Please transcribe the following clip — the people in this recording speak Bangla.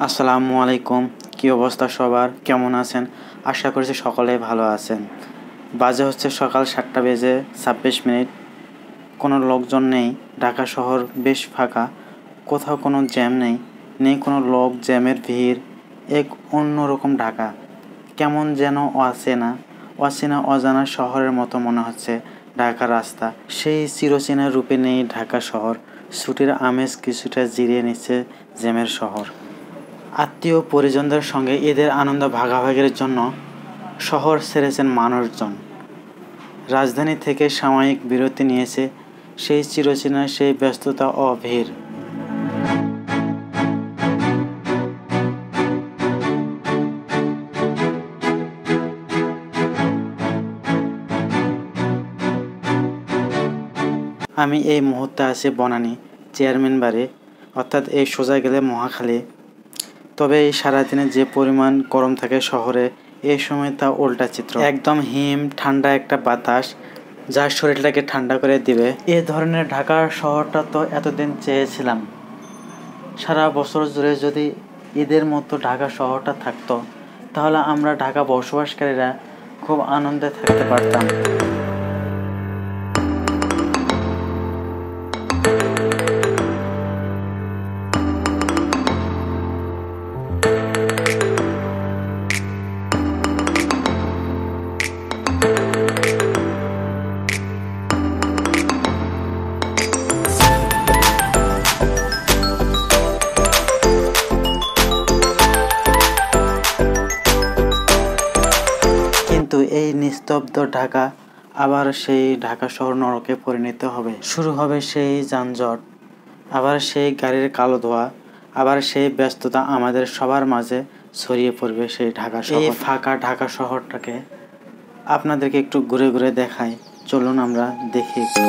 আসসালামু আলাইকুম। কী অবস্থা সবার, কেমন আছেন? আশা করছি সকলেই ভালো আছেন। বাজে হচ্ছে সকাল 7টা বেজে 26 মিনিট। কোনো লোকজন নেই, ঢাকা শহর বেশ ফাঁকা, কোথাও কোনো জ্যাম নেই কোনো লোক, জ্যামের ভিড়, এক অন্যরকম ঢাকা। কেমন যেন অচেনা অজানা শহরের মতো মনে হচ্ছে ঢাকার রাস্তা। সেই চিরচেনা রূপে নেই ঢাকা শহর, ছুটির আমেজ কিছুটা জিরিয়ে নিচ্ছে জ্যামের শহর। আত্মীয় পরিজনদের সঙ্গে ঈদের আনন্দ ভাগাভাগির জন্য শহর ছেড়েছেন মানুষজন। রাজধানী থেকে সাময়িক বিরতি নিয়েছে সেই চিরচেনা সেই ব্যস্ততা ও ভিড়। আমি এই মুহূর্তে আছি বনানী চেয়ারম্যান বাড়ি, অর্থাৎ এই সোজা গেলে মহাখালী। তবে এই সারাদিনে যে পরিমাণ গরম থাকে শহরে, এই সময় তা উল্টা চিত্র। একদম হিম ঠান্ডা একটা বাতাস যা শরীরটাকে ঠান্ডা করে দিবে। এ ধরনের ঢাকা শহরটা তো এতদিন চেয়েছিলাম। সারা বছর জুড়ে যদি ঈদের মতো ঢাকা শহরটা থাকতো, তাহলে আমরা ঢাকা বসবাসকারীরা খুব আনন্দে থাকতে পারতাম। কিন্তু এই নিস্তব্ধ ঢাকা আবার সেই ঢাকা শহর নরকে পরিণত হবে। শুরু হবে সেই যানজট, আবার সেই গাড়ির কালো ধোঁয়া, আবার সেই ব্যস্ততা আমাদের সবার মাঝে ছড়িয়ে পড়বে সেই ঢাকা শহর। এই ফাঁকা ঢাকা শহরটাকে আপনাদেরকে একটু ঘুরে ঘুরে দেখাই, চলুন আমরা দেখি একটু।